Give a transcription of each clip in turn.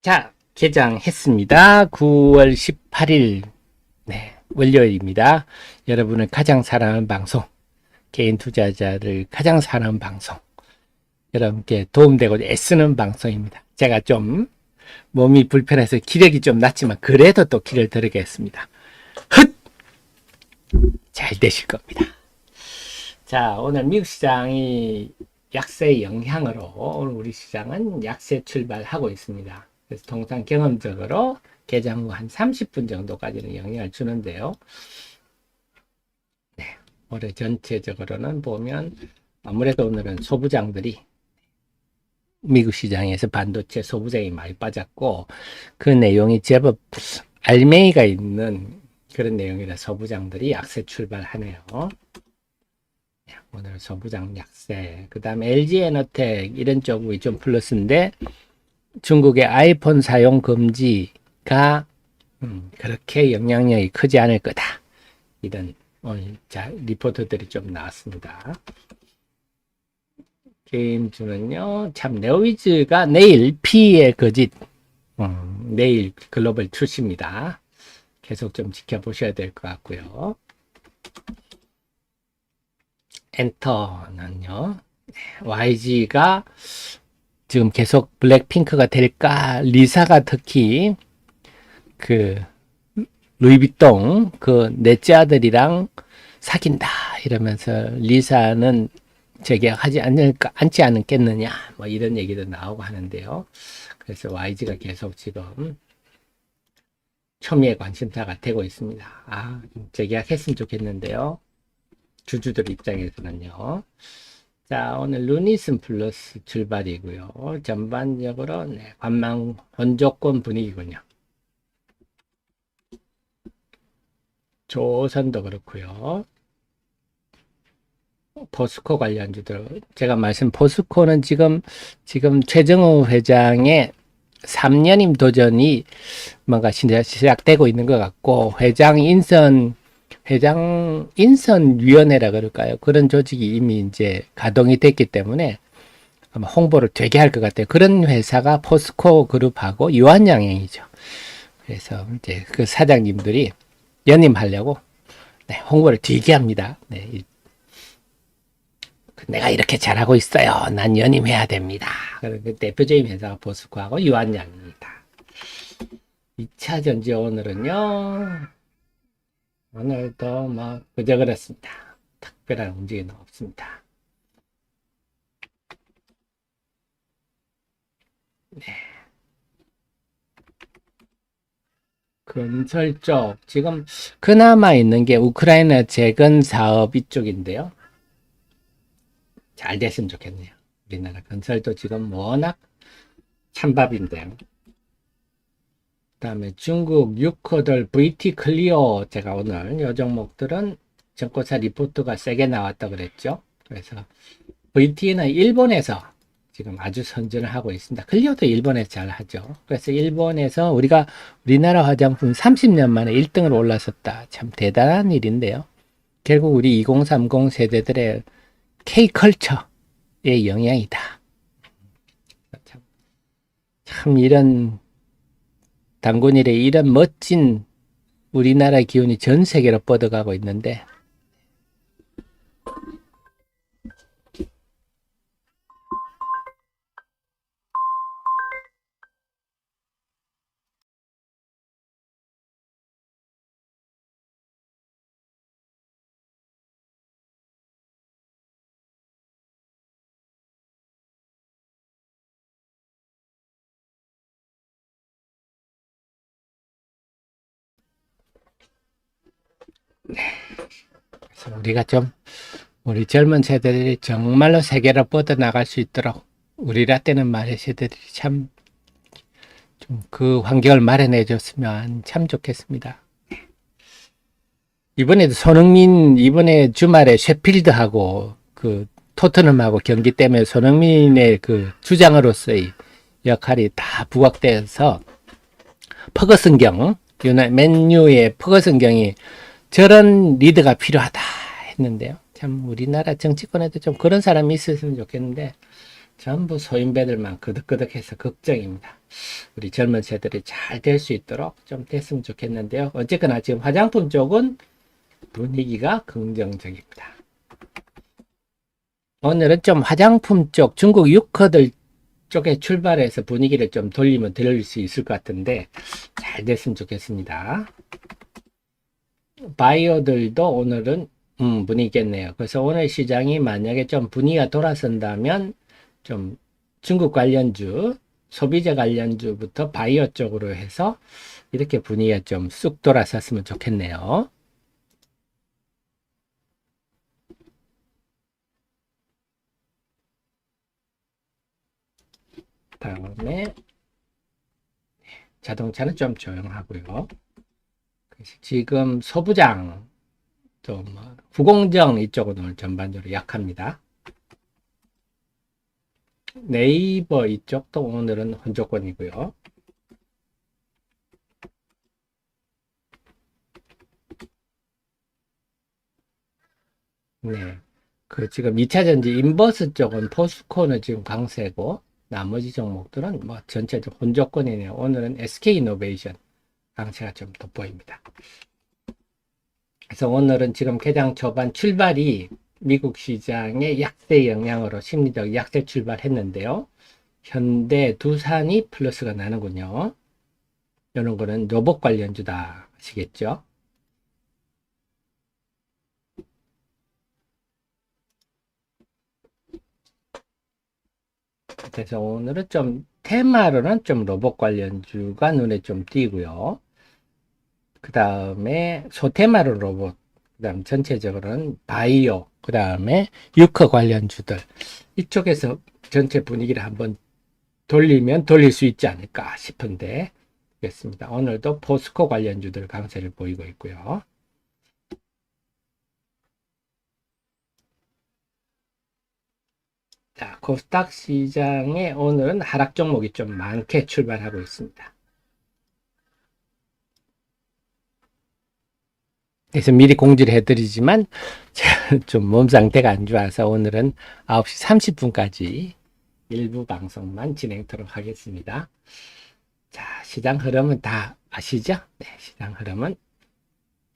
자, 개장했습니다. 9월 18일, 네, 월요일입니다. 여러분을 가장 사랑하는 방송, 개인 투자자를 가장 사랑하는 방송, 여러분께 도움되고 애쓰는 방송입니다. 제가 좀 몸이 불편해서 기력이 좀 낮지만 그래도 또 길을 들이겠습니다. 헛! 잘 되실 겁니다. 자, 오늘 미국 시장이 약세의 영향으로 오늘 우리 시장은 약세 출발하고 있습니다. 그래서 통상 경험적으로 개장 후 한 30분 정도까지는 영향을 주는데요. 네, 올해 전체적으로는 보면 아무래도 오늘은 소부장들이 미국 시장에서 반도체 소부장이 많이 빠졌고 그 내용이 제법 알맹이가 있는 그런 내용이라 소부장들이 약세 출발하네요. 오늘 소부장 약세, 그 다음에 LG에너텍 이런 쪽이 좀 플러스인데 중국의 아이폰 사용 금지가 그렇게 영향력이 크지 않을 거다. 이런 오늘 리포트들이 좀 나왔습니다. 게임주는요, 참 네오위즈가 내일 P의 거짓, 내일 글로벌 출시입니다. 계속 좀 지켜보셔야 될 것 같고요. 엔터는요, YG가 지금 계속 블랙핑크가 될까? 리사가 특히 그 루이비통 그 넷째 아들이랑 사귄다 이러면서 리사는 재계약하지 않지 않겠느냐 뭐 이런 얘기도 나오고 하는데요. 그래서 YG가 계속 지금 초미의 관심사가 되고 있습니다. 재계약했으면 좋겠는데요. 주주들 입장에서는요. 자, 오늘 루니슨 플러스 출발이고요. 전반적으로 관망 혼조권 분위기군요. 조선도 그렇고요. 포스코 관련주들 제가 포스코는 지금 최정호 회장의 3년임 도전이 뭔가 시작되고 있는 것 같고 회장 인선위원회라 그럴까요? 그런 조직이 이미 이제 가동이 됐기 때문에 아마 홍보를 되게 할 것 같아요. 그런 회사가 포스코 그룹하고 유한양행이죠. 그래서 이제 그 사장님들이 연임하려고 홍보를 되게 합니다. 내가 이렇게 잘하고 있어요. 난 연임해야 됩니다. 그 대표적인 회사가 포스코하고 유한양입니다. 2차 전지 오늘은요. 오늘도 뭐 그저 그렇습니다. 특별한 움직임은 없습니다. 네. 건설 쪽 지금 그나마 있는 게 우크라이나 재건 사업 이쪽인데요. 잘 됐으면 좋겠네요. 우리나라 건설도 지금 워낙 찬밥인데요. 그다음에 중국 6호들 VT 클리어 제가 오늘 요 종목들은 전고사 리포트가 세게 나왔다 그랬죠. 그래서 VT는 일본에서 지금 아주 선전을 하고 있습니다. 클리어도 일본에서 잘 하죠. 그래서 일본에서 우리나라 화장품 30년 만에 1등으로 올라섰다. 참 대단한 일인데요. 결국 우리 2030 세대들의 K컬처의 영향이다. 참 이런 단군일에 이런 멋진 우리나라의 기운이 전 세계로 뻗어가고 있는데 그래서 우리가 좀 우리 젊은 세대들이 정말로 세계로 뻗어나갈 수 있도록 우리 라떼는 말의 세대들이 참 좀 그 환경을 마련해 줬으면 참 좋겠습니다. 이번에도 손흥민 이번에 주말에 셰필드하고 그 토트넘하고 경기 때문에 손흥민의 그 주장으로서의 역할이 다 부각돼서 퍼거슨경 맨유의 퍼거슨경이 저런 리드가 필요하다 했는데요. 참 우리나라 정치권에도 좀 그런 사람이 있었으면 좋겠는데 전부 소인배들만 그득그득해서 걱정입니다. 우리 젊은 세대들이 잘 될 수 있도록 좀 됐으면 좋겠는데요. 어쨌거나 지금 화장품 쪽은 분위기가 긍정적입니다. 오늘은 좀 화장품 쪽 중국 유커들 쪽에 출발해서 분위기를 좀 돌리면 될 수 있을 것 같은데 잘 됐으면 좋겠습니다. 바이오들도 오늘은 분위기겠네요. 그래서 오늘 시장이 만약에 좀 분위기가 돌아선다면 좀 중국 관련주, 소비자 관련주부터 바이오 쪽으로 해서 이렇게 분위기가 좀 쑥 돌아섰으면 좋겠네요. 다음에 자동차는 좀 조용하고요. 지금 소부장, 또 뭐 후공정 이쪽은 오늘 전반적으로 약합니다. 네이버 이쪽도 오늘은 혼조권이고요. 네. 그 지금 2차전지 인버스 쪽은 포스코는 지금 강세고 나머지 종목들은 뭐 전체적으로 혼조권이네요. 오늘은 SK이노베이션 강세가 좀 돋보입니다. 그래서 오늘은 지금 개장 초반 출발이 미국 시장의 약세 영향으로 심리적 약세 출발했는데요. 현대, 두산이 플러스가 나는군요. 이런 거는 로봇 관련주다 아시겠죠? 그래서 오늘은 좀 테마로는 좀 로봇 관련주가 눈에 좀 띄고요. 그 다음에 소테마로 로봇, 그 다음 전체적으로는 바이오, 그 다음에 유커 관련주들 이쪽에서 전체 분위기를 한번 돌리면 돌릴 수 있지 않을까 싶은데 그렇습니다. 오늘도 포스코 관련주들 강세를 보이고 있고요. 자, 코스닥 시장에 오늘은 하락 종목이 좀 많게 출발하고 있습니다. 그래서 미리 공지를 해드리지만 제가 좀 몸 상태가 안 좋아서 오늘은 9시 30분까지 일부 방송만 진행토록 하겠습니다. 자, 시장 흐름은 다 아시죠? 네, 시장 흐름은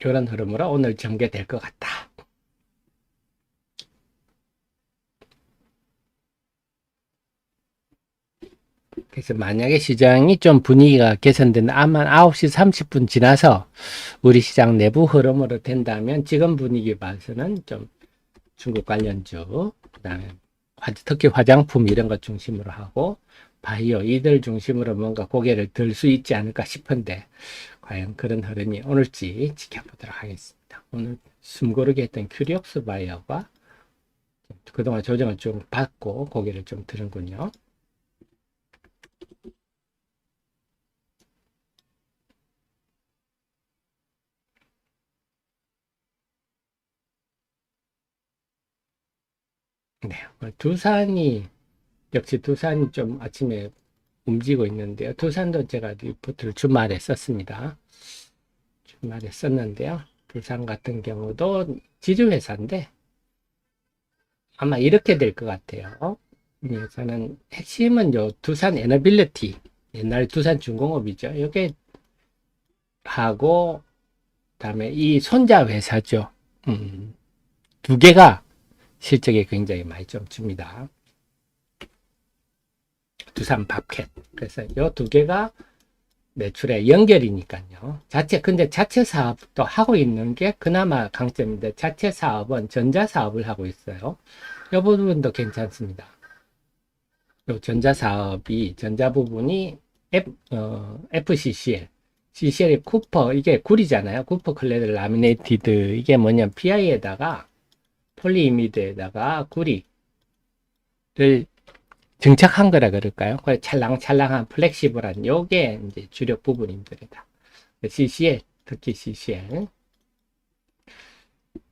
이런 흐름으로 오늘 전개될 것 같다. 그래서 만약에 시장이 좀 분위기가 개선된 아마 9시 30분 지나서 우리 시장 내부 흐름으로 된다면 지금 분위기 봐서는 좀 중국 관련주, 그다음에 특히 화장품 이런 것 중심으로 하고 바이오 이들 중심으로 뭔가 고개를 들 수 있지 않을까 싶은데 과연 그런 흐름이 올지 지켜보도록 하겠습니다. 오늘 숨고르게 했던 큐리옥스 바이오가 그동안 조정을 좀 받고 고개를 좀 드는군요. 네, 두산이 역시 두산이 좀 아침에 움직이고 있는데요. 두산도 제가 리포트를 주말에 썼습니다. 주말에 썼는데요. 두산 같은 경우도 지주회사인데 아마 이렇게 될 것 같아요. 저는 핵심은 요 두산 에너빌리티 옛날 두산 중공업이죠. 이게 하고 그다음에 이 손자 회사죠. 두 개가 실적이 굉장히 많이 좀 줍니다. 두산 밥캣. 그래서 이 두 개가 매출의 연결이니까요. 근데 자체 사업도 하고 있는 게 그나마 강점인데 자체 사업은 전자 사업을 하고 있어요. 이 부분도 괜찮습니다. 요 전자 사업이, 전자 부분이 FCCL, CCL이 쿠퍼, 이게 굴이잖아요. 쿠퍼 클레드 라미네이티드, 이게 뭐냐면 PI에다가 폴리이미드에다가 구리를 증착한 거라 그럴까요? 찰랑찰랑한 플렉시블한 요게 이제 주력 부분입니다. CCL, 특히 CCL.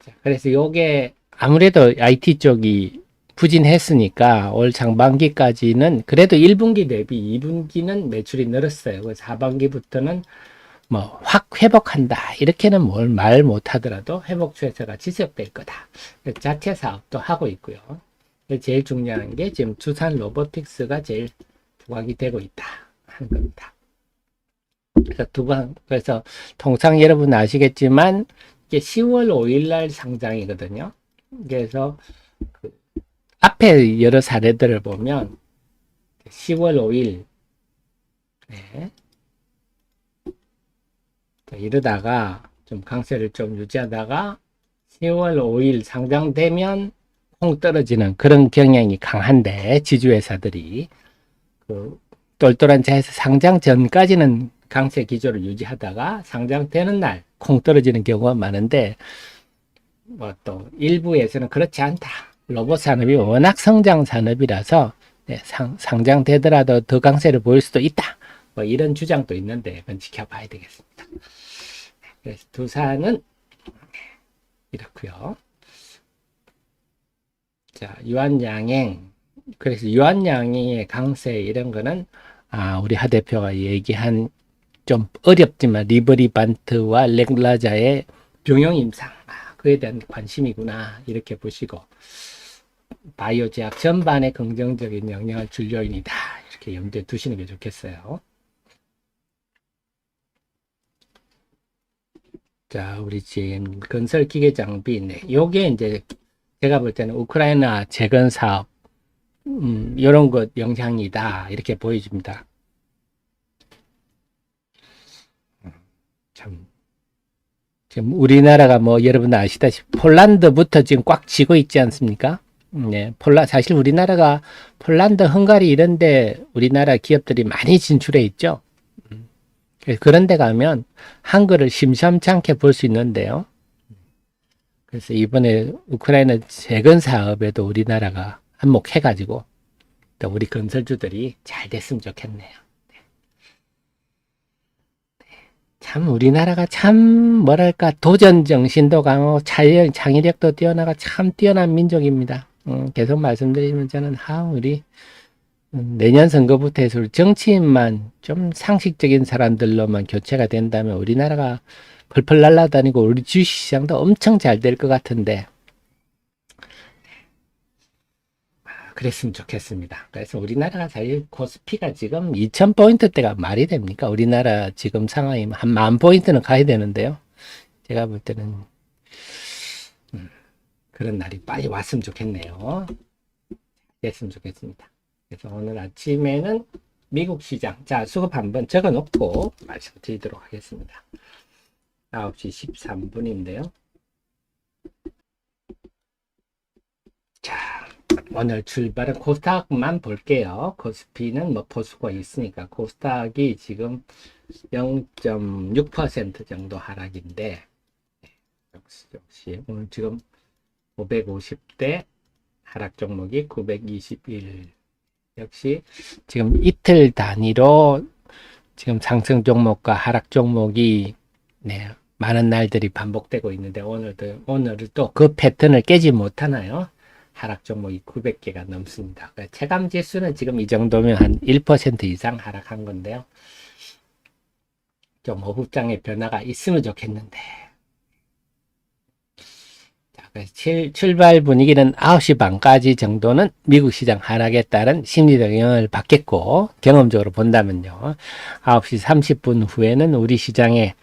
자, 그래서 요게 아무래도 IT 쪽이 부진했으니까 올 상반기까지는 그래도 1분기 대비 2분기는 매출이 늘었어요. 그래서 하반기부터는 뭐 확 회복한다 이렇게는 뭘 말 못하더라도 회복 추세가 지속될 거다. 자체 사업도 하고 있고요. 제일 중요한 게 지금 두산 로보틱스가 제일 부각이 되고 있다. 하는 겁니다. 그래서 그래서 통상 여러분 아시겠지만 이게 10월 5일 날 상장이거든요. 그래서 그 앞에 여러 사례들을 보면 10월 5일 네. 이러다가 좀 강세를 좀 유지하다가 10월 5일 상장되면 콩 떨어지는 그런 경향이 강한데 지주회사들이 그 똘똘한 차에서 상장 전까지는 강세 기조를 유지하다가 상장되는 날 콩 떨어지는 경우가 많은데 뭐 또 일부에서는 그렇지 않다. 로봇 산업이 워낙 성장 산업이라서 네, 상장되더라도 더 강세를 보일 수도 있다. 뭐 이런 주장도 있는데 그건 지켜봐야 되겠습니다. 그래서 두산은 이렇고요. 자, 유한양행. 그래서 유한양행의 강세 이런 거는 우리 하 대표가 얘기한 좀 어렵지만 리버리반트와 렉라자의 병용 임상 그에 대한 관심이구나 이렇게 보시고 바이오 제약 전반에 긍정적인 영향을 줄 요인이다 이렇게 염두에 두시는 게 좋겠어요. 자, 우리 지금 건설 기계 장비, 네, 요게 이제 제가 볼 때는 우크라이나 재건 사업, 이런 것 영향이다 이렇게 보여집니다. 참, 지금 우리나라가 뭐 여러분 아시다시피 폴란드부터 지금 꽉 쥐고 있지 않습니까? 네, 사실 우리나라가 폴란드, 헝가리 이런데 우리나라 기업들이 많이 진출해 있죠. 그런 데 가면 한글을 심심치 않게 볼 수 있는데요. 그래서 이번에 우크라이나 재건 사업에도 우리나라가 한몫해가지고 또 우리 건설주들이 잘 됐으면 좋겠네요. 참 우리나라가 참 뭐랄까 도전 정신도 강하고 창의력도 뛰어나가 참 뛰어난 민족입니다. 계속 말씀드리면 저는 우리 내년 선거부터 해서 정치인만 좀 상식적인 사람들로만 교체가 된다면 우리나라가 펄펄 날아다니고 우리 주식시장도 엄청 잘 될 것 같은데 그랬으면 좋겠습니다. 그래서 우리나라가 사실 코스피가 지금 2000포인트대가 말이 됩니까? 우리나라 지금 상황이면 한 10,000포인트는 가야 되는데요. 제가 볼 때는 그런 날이 빨리 왔으면 좋겠네요. 됐으면 좋겠습니다. 그래서 오늘 아침에는 미국 시장, 자, 수급 한번 적어 놓고 말씀드리도록 하겠습니다. 9시 13분인데요. 자, 오늘 출발은 코스닥만 볼게요. 코스피는 뭐 포수가 있으니까 코스닥이 지금 0.6% 정도 하락인데 역시 오늘 지금 550대 하락 종목이 921 역시 지금 이틀 단위로 지금 상승 종목과 하락 종목이 네, 많은 날들이 반복되고 있는데 오늘은 또 그 패턴을 깨지 못하나요? 하락 종목이 900개가 넘습니다. 체감 지수는 지금 이 정도면 한 1% 이상 하락한 건데요. 좀 호흡장의 변화가 있으면 좋겠는데. 자, 그래서 출발 분위기는 9시 반까지 정도는 미국 시장 하락에 따른 심리적 영향을 받겠고, 경험적으로 본다면요. 9시 30분 후에는 우리 시장의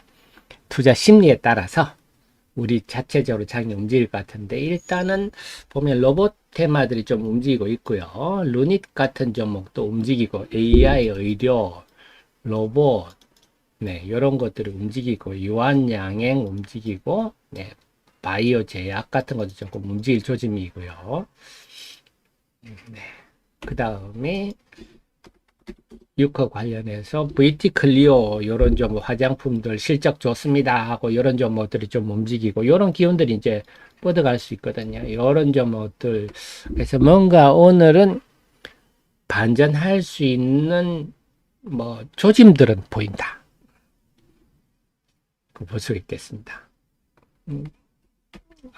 투자 심리에 따라서 우리 자체적으로 장이 움직일 것 같은데 일단은 보면 로봇 테마들이 좀 움직이고 있고요. 루닛 같은 종목도 움직이고 AI, 의료, 로봇 네, 이런 것들이 움직이고 유한양행 움직이고 네, 바이오 제약 같은 것도 조금 움직일 조짐이고요. 네, 그 다음에 유커 관련해서 VT 클리오 이런 좀 화장품들 실적 좋습니다 하고 이런 종목들이 좀 움직이고 이런 기운들이 이제 뻗어갈 수 있거든요. 이런 종목들 그래서 뭔가 오늘은 반전할 수 있는 뭐 조짐들은 보인다. 볼 수 있겠습니다.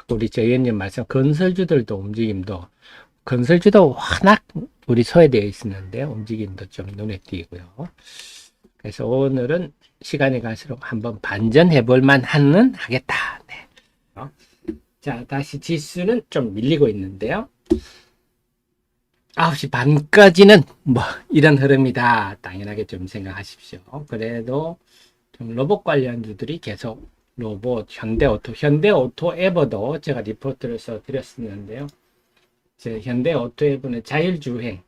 우리 저 의원님 말씀 건설주들도 움직임도 건설주도 워낙 우리 소외되어 있었는데 움직임도 좀 눈에 띄고요. 그래서 오늘은 시간이 갈수록 한번 반전해 볼만 하겠다. 네. 자, 다시 지수는 좀 밀리고 있는데요. 9시 반까지는 뭐 이런 흐름이다. 당연하게 좀 생각하십시오. 그래도 좀 로봇 관련주들이 계속 로봇, 현대오토 에버도 제가 리포트를 써드렸었는데요. 현대오토 에버는 자율주행.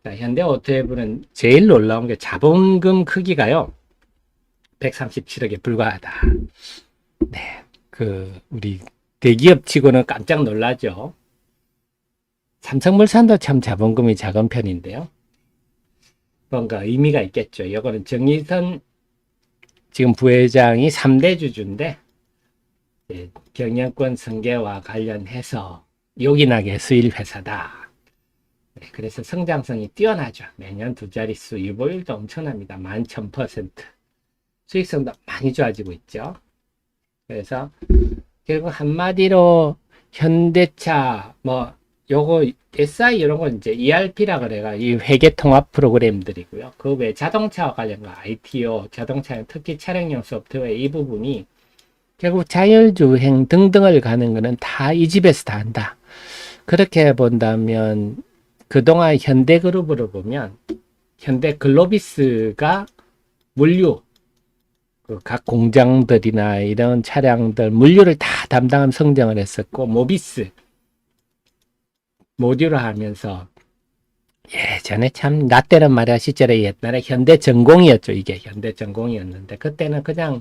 자, 현대오토 에버는 제일 놀라운 게 자본금 크기가요. 137억에 불과하다. 네, 우리 대기업 치고는 깜짝 놀라죠. 삼성물산도 참 자본금이 작은 편인데요. 뭔가 의미가 있겠죠. 이거는 정의선 지금 부회장이 3대 주주인데 경영권 승계와 관련해서 요긴하게 수일 회사다. 네, 그래서 성장성이 뛰어나죠. 매년 두 자릿수, 유보율도 엄청납니다. 11,000%. 수익성도 많이 좋아지고 있죠. 그래서 결국 한마디로 현대차 요거 SI 이런 건 이제 ERP라 그래가 이 회계 통합 프로그램들이고요. 그 외 자동차와 관련과 ITO, 자동차 특히 차량용 소프트웨어 이 부분이 결국 자율주행 등등을 가는 거는 다 이 집에서 다 한다. 그렇게 본다면 그동안 현대그룹으로 보면 현대글로비스가 물류 각 공장들이나 이런 차량들 물류를 다 담당하면 성장을 했었고 모비스 모듈을 하면서 예전에 참 나 때는 말이야 시절에 옛날에 현대전공이었죠. 이게 현대전공이었는데 그때는 그냥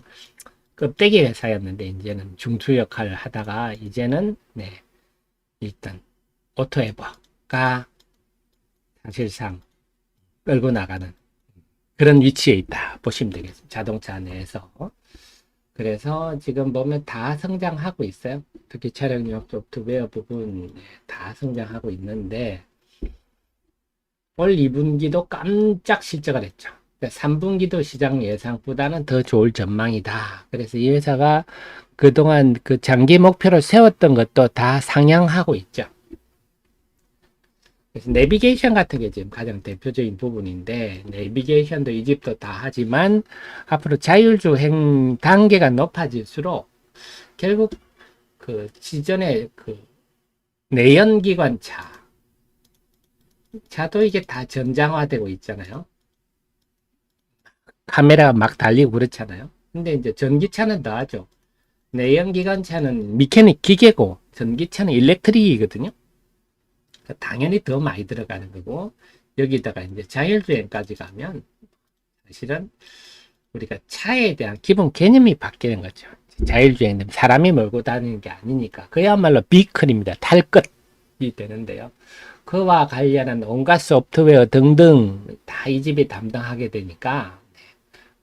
껍데기 회사였는데 이제는 중투 역할을 하다가 이제는 일단 오토에버가 사실상 끌고 나가는 그런 위치에 있다 보시면 되겠습니다. 자동차 내에서. 그래서 지금 보면 다 성장하고 있어요. 특히 차량용 소프트웨어 부분 다 성장하고 있는데 올 2분기도 깜짝 실적을 했죠. 3분기도 시장 예상보다는 더 좋을 전망이다. 그래서 이 회사가 그동안 그 장기 목표를 세웠던 것도 다 상향하고 있죠. 그래서 내비게이션 같은 게 지금 가장 대표적인 부분인데 내비게이션도 이 집도 다 하지만 앞으로 자율주행 단계가 높아질수록 결국 그 기존의 그 내연기관 차도 이게 다 전장화되고 있잖아요. 카메라가 막 달리고 그렇잖아요. 근데 이제 전기차는 더 하죠. 내연기관차는 미케닉 기계고 전기차는 일렉트릭이거든요. 당연히 더 많이 들어가는 거고 여기다가 이제 자율주행까지 가면 사실은 우리가 차에 대한 기본 개념이 바뀌는 거죠. 자율주행은 사람이 몰고 다니는 게 아니니까 그야말로 비클입니다. 탈 것이 되는데요. 그와 관련한 온갖 소프트웨어 등등 다 이 집이 담당하게 되니까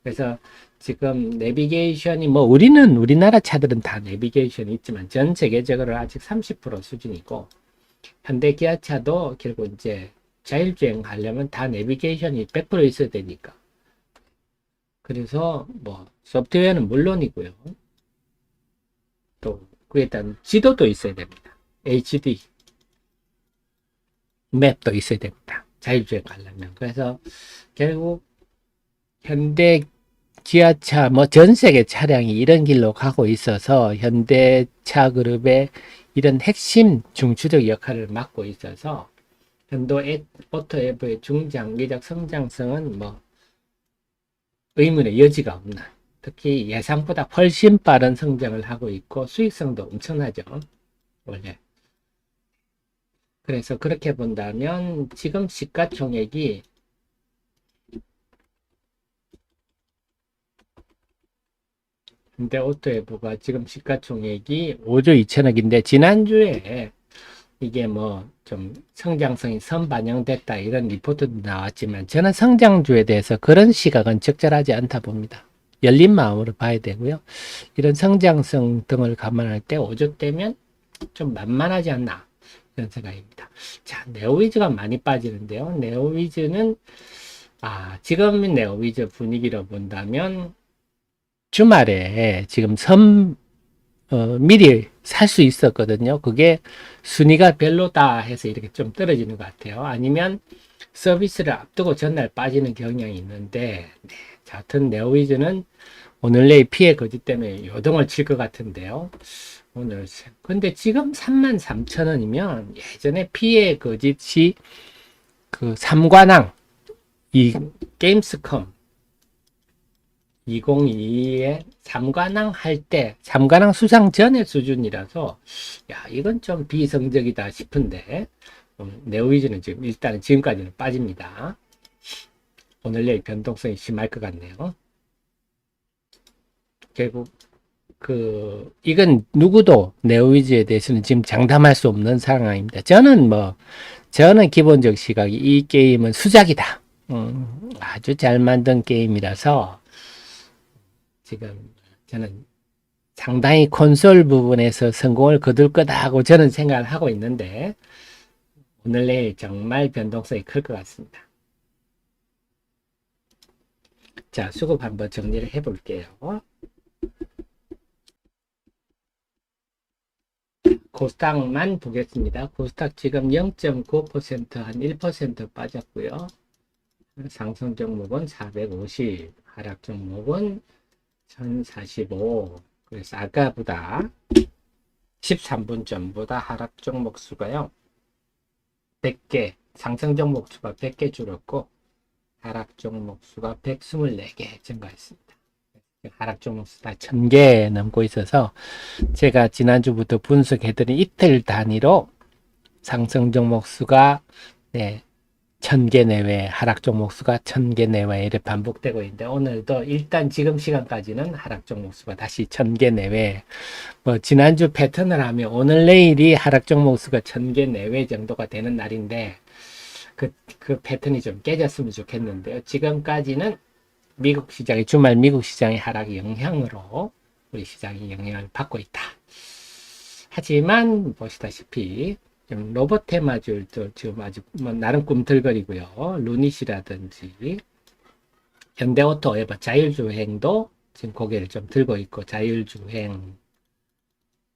그래서 지금 내비게이션이 우리는 우리나라 차들은 다 내비게이션이 있지만 전 세계적으로 아직 30% 수준이고 현대 기아차도 결국 이제 자율주행 하려면 다 내비게이션이 100% 있어야 되니까. 그래서 소프트웨어는 물론이고요. 또 그에 따른 지도도 있어야 됩니다. HD 맵도 있어야 됩니다. 자율주행 하려면. 그래서 결국 현대 기아차 전 세계 차량이 이런 길로 가고 있어서 현대차 그룹의 이런 핵심 중추적 역할을 맡고 있어서 오토에버의 중장기적 성장성은 의문의 여지가 없는 특히 예상보다 훨씬 빠른 성장을 하고 있고 수익성도 엄청나죠. 원래. 그래서 그렇게 본다면 지금 시가총액이 현대오토에버가 지금 시가총액이 5조 2천억인데 지난주에 이게 좀 성장성이 선반영됐다 이런 리포트도 나왔지만 저는 성장주에 대해서 그런 시각은 적절하지 않다 봅니다. 열린 마음으로 봐야 되고요. 이런 성장성 등을 감안할 때 5조 대면 좀 만만하지 않나 이런 생각입니다. 자, 네오위즈가 많이 빠지는데요. 네오위즈는 지금 네오위즈 분위기로 본다면 주말에 지금 미리 살 수 있었거든요. 그게 순위가 별로다 해서 이렇게 좀 떨어지는 것 같아요. 아니면 서비스를 앞두고 전날 빠지는 경향이 있는데 자, 하여튼 네오위즈는 오늘 내일 피해 거짓 때문에 요동을 칠 것 같은데요. 근데 지금 33,000원이면 예전에 피해 거짓이 그 삼관왕 이 게임스컴 2022에 삼관왕 할 때 삼관왕 수상 전의 수준이라서 야 이건 좀 비성적이다 싶은데 네오위즈는 지금 일단은 지금까지는 빠집니다. 오늘 내일 변동성이 심할 것 같네요. 결국 이건 누구도 네오위즈에 대해서는 지금 장담할 수 없는 상황입니다. 저는 기본적 시각이 이 게임은 수작이다. 아주 잘 만든 게임이라서 지금 저는 상당히 콘솔 부분에서 성공을 거둘 거다고 저는 생각을 하고 있는데 오늘 내일 정말 변동성이 클 것 같습니다. 자, 수급 한번 정리를 해 볼게요. 코스닥만 보겠습니다. 코스닥 지금 0.9% 한 1% 빠졌고요. 상승 종목은 450, 하락 종목은 1045. 그래서 아까보다 13분 전보다 하락 종목 수가요. 100개, 상승 종목 수가 100개 줄었고 하락 종목 수가 124개 증가했습니다. 하락 종목 수가 1000개 넘고 있어서 제가 지난주부터 분석해드린 이틀 단위로 상승 종목 수가 1000개 내외, 하락 종목 수가 1000개 내외 이렇게 반복되고 있는데 오늘도 일단 지금 시간까지는 하락 종목 수가 다시 1000개 내외. 지난주 패턴을 하면 오늘 내일이 하락 종목 수가 1000개 내외 정도가 되는 날인데 그 패턴이 좀 깨졌으면 좋겠는데요. 지금까지는 미국 시장의 주말 미국 시장의 하락 영향으로 우리 시장이 영향을 받고 있다. 하지만 보시다시피 좀 로봇 테마주도 지금 아주 나름 꿈틀거리고요. 루닛이라든지 현대오토 앱 자율주행도 지금 고개를 좀 들고 있고 자율주행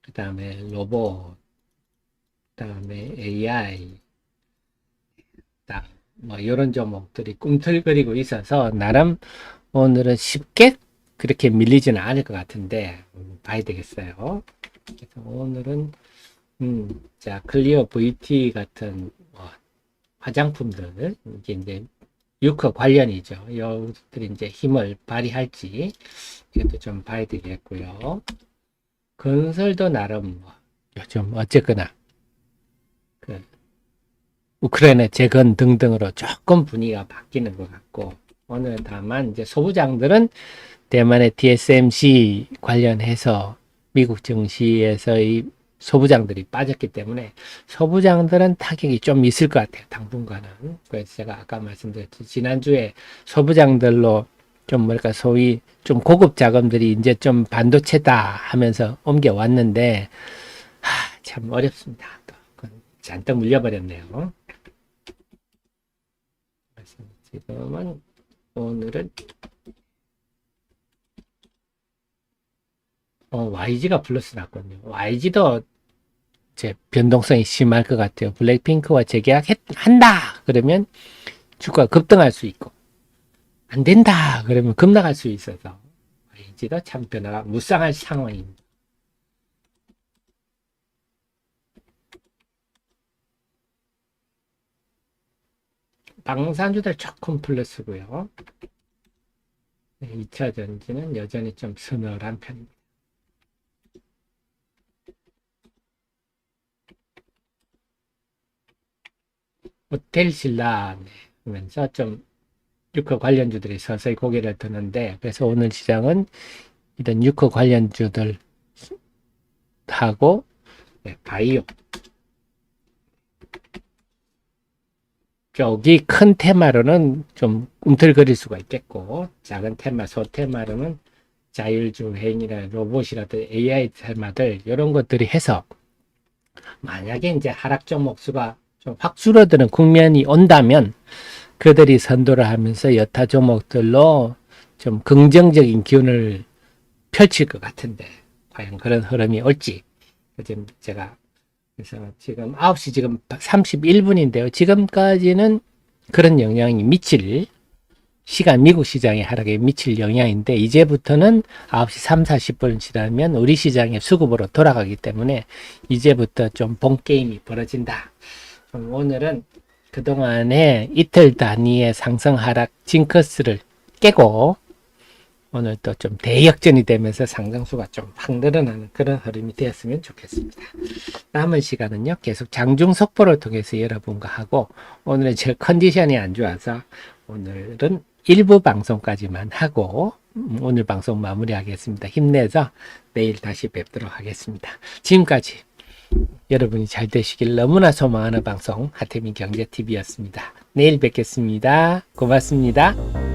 그 다음에 로봇 그 다음에 AI 이런 종목들이 꿈틀거리고 있어서 나름 오늘은 쉽게 그렇게 밀리지는 않을 것 같은데 봐야 되겠어요. 그래서 오늘은 자 클리어 VT 같은 화장품들 이제 유커 관련이죠. 이것들이 이제 힘을 발휘할지 이것도 좀 봐야 되겠고요. 건설도 나름 요즘 어쨌거나 우크라이나 재건 등등으로 조금 분위기가 바뀌는 것 같고 오늘 다만 이제 소부장들은 대만의 TSMC 관련해서 미국 증시에서의 소부장들이 빠졌기 때문에 소부장들은 타격이 좀 있을 것 같아요. 당분간은. 그래서 제가 아까 말씀드렸듯이 지난주에 소부장들로 좀 소위 좀 고급 자금들이 이제 좀 반도체다 하면서 옮겨왔는데 참 어렵습니다. 또 잔뜩 물려버렸네요. 그래서 지금은 오늘은 YG가 플러스 났거든요. YG도 제 변동성이 심할 것 같아요. 블랙핑크와 재계약한다 그러면 주가가 급등할 수 있고 안 된다 그러면 급락할 수 있어서 YG도 참 변화가 무쌍할 상황입니다. 방산주들 조금 플러스고요. 2차 전지는 여전히 좀 서늘한 편입니다. 호텔 신라 하면서 좀 유커 관련주들이 서서히 고개를 드는데 그래서 오늘 시장은 이런 유커 관련주들 하고 바이오 쪽이 큰 테마로는 좀 꿈틀거릴 수가 있겠고 작은 테마, 소테마로는 자율주행이나 로봇이라든지 AI 테마들 이런 것들이 해서 만약에 이제 하락 종목 수가 좀 확 줄어드는 국면이 온다면 그들이 선도를 하면서 여타 종목들로 좀 긍정적인 기운을 펼칠 것 같은데 과연 그런 흐름이 올지 지금 제가 그래서 지금 9시 지금 31분인데요. 지금까지는 그런 영향이 미칠 시간, 미국 시장의 하락에 미칠 영향인데, 이제부터는 9시 3, 40분 지나면 우리 시장의 수급으로 돌아가기 때문에 이제부터 좀 본 게임이 벌어진다. 오늘은 그동안에 이틀 단위의 상승 하락 징크스를 깨고 오늘 또 좀 대역전이 되면서 상승수가 좀 확 늘어나는 그런 흐름이 되었으면 좋겠습니다. 남은 시간은요, 계속 장중 속보를 통해서 여러분과 하고, 오늘은 제 컨디션이 안 좋아서 오늘은 일부 방송까지만 하고 오늘 방송 마무리하겠습니다. 힘내서 내일 다시 뵙도록 하겠습니다. 지금까지 여러분이 잘 되시길 너무나 소망하는 방송 하태민 경제TV였습니다. 내일 뵙겠습니다. 고맙습니다.